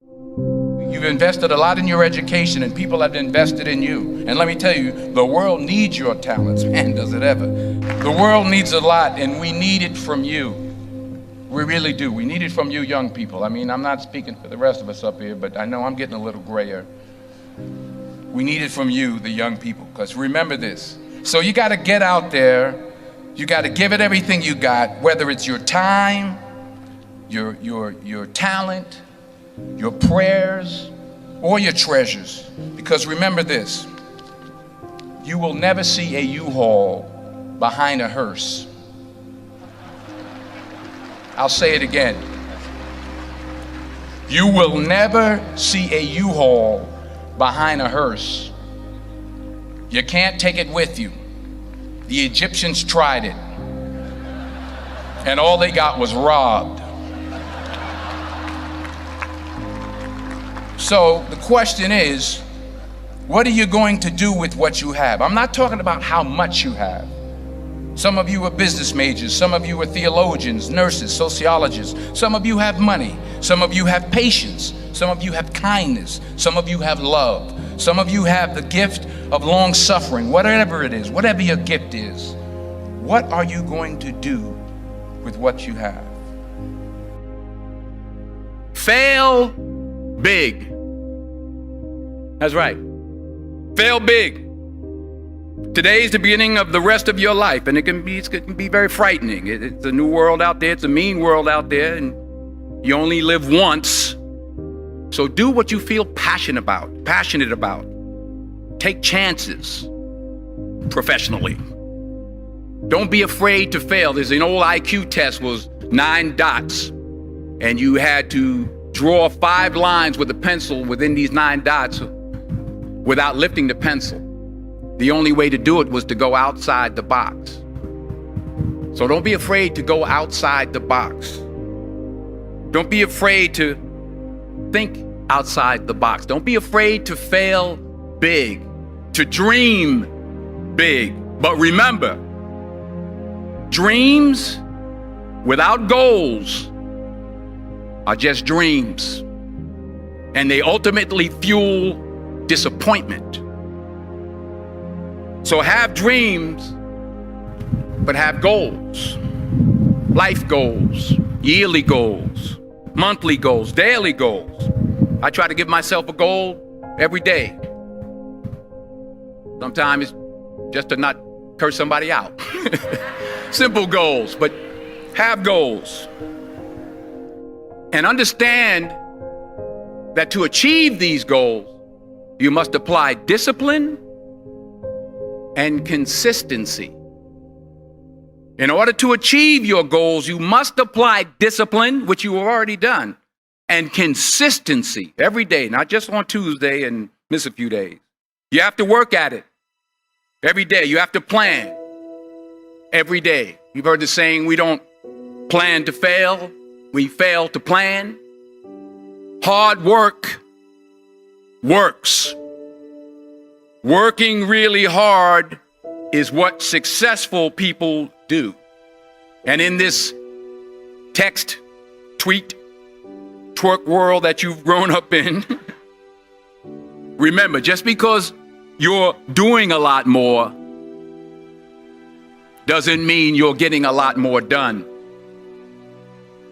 You've invested a lot in your education, and people have invested in you. And let me tell you, the world needs your talents. Man, does it ever. The world needs a lot, and we need it from you. We really do. We need it from you young people. I mean, I'm not speaking for the rest of us up here, but I know I'm getting a little grayer. We need it from you, the young people, because remember this. So you got to get out there. You got to give it everything you got, whether it's your time, your talent, your prayers, or your treasures. Because remember this, you will never see a U-Haul behind a hearse. I'll say it again. You will never see a U-Haul behind a hearse. You can't take it with you. The Egyptians tried it, and all they got was robbed. So the question is, what are you going to do with what you have? I'm not talking about how much you have. Some of you are business majors, some of you are theologians, nurses, sociologists. Some of you have money, some of you have patience, some of you have kindness, some of you have love, some of you have the gift of long suffering. Whatever it is, whatever your gift is, what are you going to do with what you have? Fail big. That's right. Fail big. Today's the beginning of the rest of your life, and it can be very frightening. It's a new world out there. It's a mean world out there, and you only live once. So do what you feel passionate about. Take chances professionally. Don't be afraid to fail. There's an old IQ test, was 9 dots, and you had to draw 5 lines with a pencil within these 9 dots without lifting the pencil. The only way to do it was to go outside the box. So don't be afraid to go outside the box. Don't be afraid to think outside the box. Don't be afraid to fail big, to dream big. But remember, dreams without goals are just dreams, and they ultimately fuel disappointment. So have dreams, but have goals. Life goals, yearly goals, monthly goals, daily goals. I try to give myself a goal every day. Sometimes it's just to not curse somebody out. Simple goals, but have goals. And understand that to achieve these goals, you must apply discipline and consistency. In order to achieve your goals, you must apply discipline, which you have already done, and consistency every day, not just on Tuesday and miss a few days. You have to work at it every day. You have to plan every day. You've heard the saying, we don't plan to fail, we fail to plan. Hard work works. Working really hard is what successful people do. And in this text, tweet, twerk world that you've grown up in, remember, just because you're doing a lot more doesn't mean you're getting a lot more done.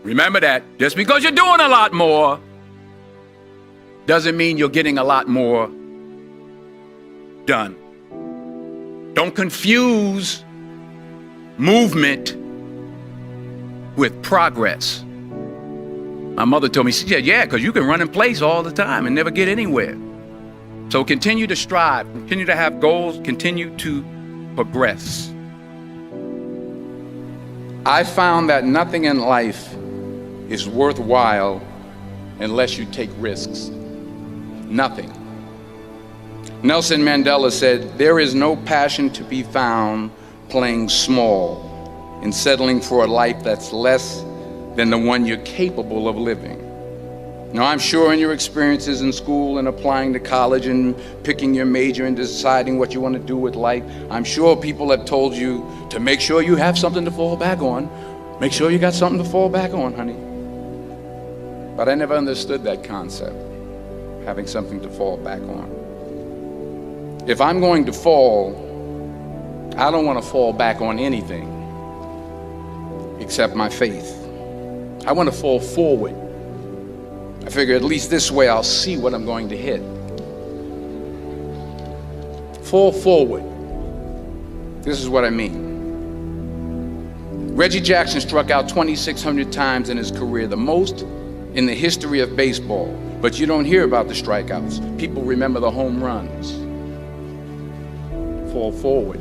Remember that. Just because you're doing a lot more doesn't mean you're getting a lot more done. Don't confuse movement with progress. My mother told me, she said, yeah, because you can run in place all the time and never get anywhere. So continue to strive, continue to have goals, continue to progress. I found that nothing in life is worthwhile unless you take risks. Nothing. Nelson Mandela said, there is no passion to be found playing small and settling for a life that's less than the one you're capable of living. Now, I'm sure in your experiences in school and applying to college and picking your major and deciding what you want to do with life, I'm sure people have told you to make sure you have something to fall back on. Make sure you got something to fall back on, honey. But I never understood that concept, having something to fall back on. If I'm going to fall, I don't want to fall back on anything except my faith. I want to fall forward. I figure at least this way I'll see what I'm going to hit. Fall forward. This is what I mean. Reggie Jackson struck out 2,600 times in his career, the most in the history of baseball. But you don't hear about the strikeouts. People remember the home runs. Fall forward.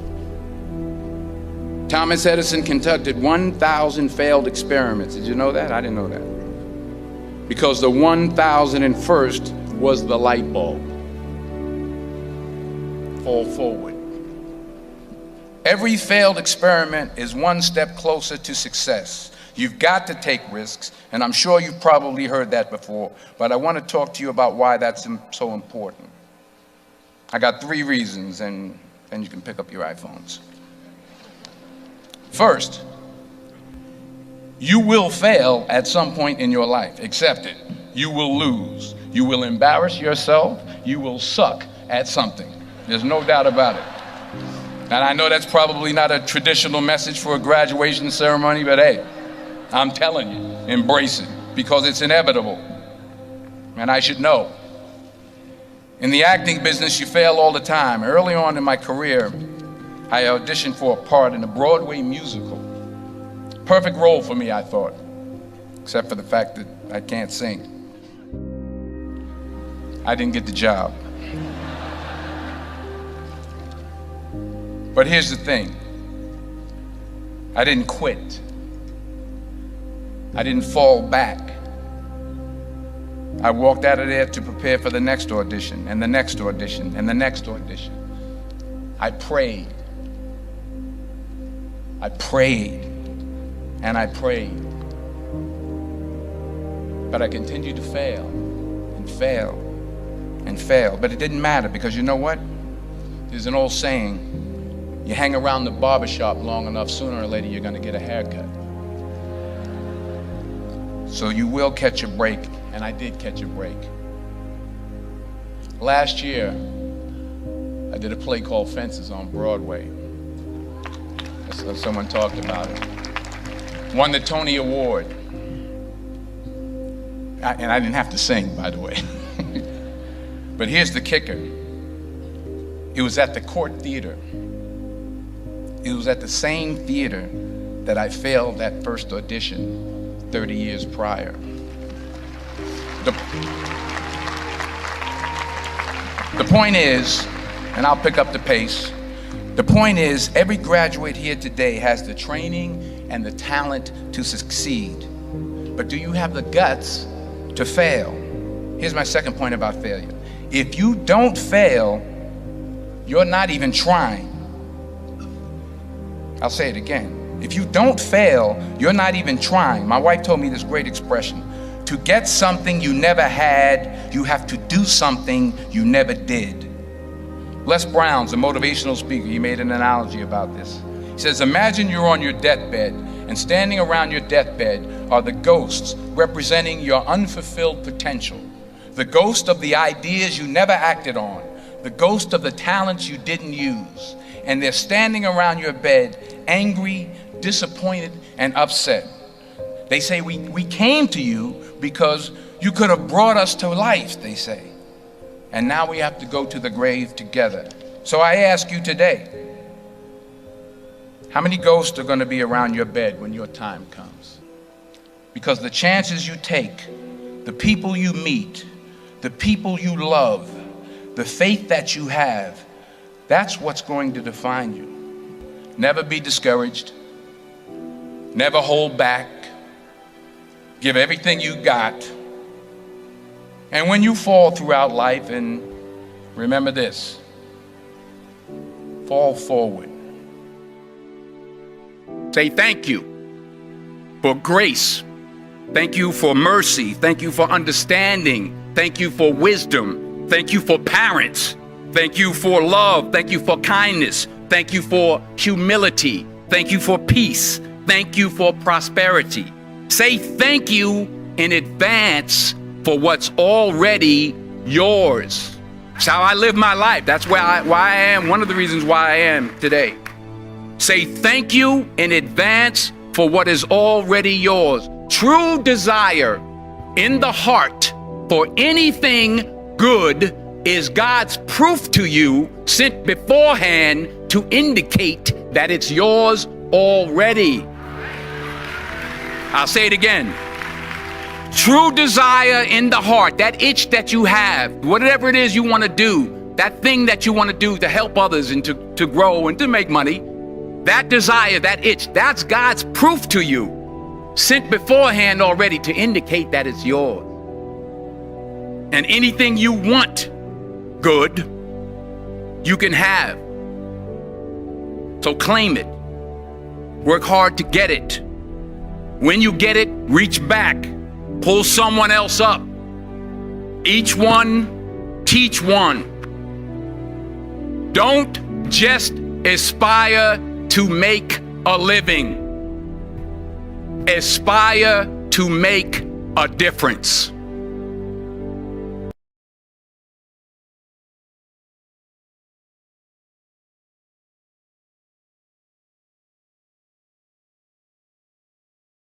Thomas Edison conducted 1,000 failed experiments. Did you know that? I didn't know that. Because the 1,001st was the light bulb. Fall forward. Every failed experiment is one step closer to success. You've got to take risks, and I'm sure you've probably heard that before, but I want to talk to you about why that's so important. I got 3 reasons, and then you can pick up your iPhones. First, you will fail at some point in your life. Accept it. You will lose. You will embarrass yourself. You will suck at something. There's no doubt about it. And I know that's probably not a traditional message for a graduation ceremony, but hey, I'm telling you, embrace it, because it's inevitable. And I should know. In the acting business, you fail all the time. Early on in my career, I auditioned for a part in a Broadway musical. Perfect role for me, I thought, except for the fact that I can't sing. I didn't get the job. But here's the thing. I didn't quit. I didn't fall back. I walked out of there to prepare for the next audition, and the next audition, and the next audition. I prayed. I prayed, and I prayed. But I continued to fail, and fail, and fail. But it didn't matter, because you know what? There's an old saying, you hang around the barbershop long enough, sooner or later you're going to get a haircut. So you will catch a break, and I did catch a break. Last year, I did a play called Fences on Broadway. Someone talked about it. Won the Tony Award. And I didn't have to sing, by the way. But here's the kicker. It was at the Court Theater. It was at the same theater that I failed that first audition 30 years prior. The point is, and I'll pick up the pace, the point is every graduate here today has the training and the talent to succeed. But do you have the guts to fail? Here's my second point about failure. If you don't fail, you're not even trying. I'll say it again. If you don't fail, you're not even trying. My wife told me this great expression. To get something you never had, you have to do something you never did. Les Brown's a motivational speaker. He made an analogy about this. He says, imagine you're on your deathbed, and standing around your deathbed are the ghosts representing your unfulfilled potential. The ghost of the ideas you never acted on. The ghost of the talents you didn't use. And they're standing around your bed, angry, disappointed, and upset. They say, we came to you because you could have brought us to life, they say. And now we have to go to the grave together. So I ask you today, how many ghosts are going to be around your bed when your time comes? Because the chances you take, the people you meet, the people you love, the faith that you have, that's what's going to define you. Never be discouraged. Never hold back. Give everything you got. And when you fall throughout life, and remember this, fall forward. Say thank you for grace. Thank you for mercy. Thank you for understanding. Thank you for wisdom. Thank you for parents. Thank you for love. Thank you for kindness. Thank you for humility. Thank you for peace. Thank you for prosperity. Say thank you in advance for what's already yours. That's how I live my life. That's why I am, one of the reasons why I am today. Say thank you in advance for what is already yours. True desire in the heart for anything good is God's proof to you, sent beforehand to indicate that it's yours already. I'll say it again. True desire in the heart, that itch that you have, whatever it is you want to do, that thing that you want to do to help others and to grow and to make money, that desire, that itch, that's God's proof to you, sent beforehand already to indicate that it's yours. And anything you want good, you can have. So claim it. Work hard to get it. When you get it, reach back. Pull someone else up. Each one, teach one. Don't just aspire to make a living. Aspire to make a difference.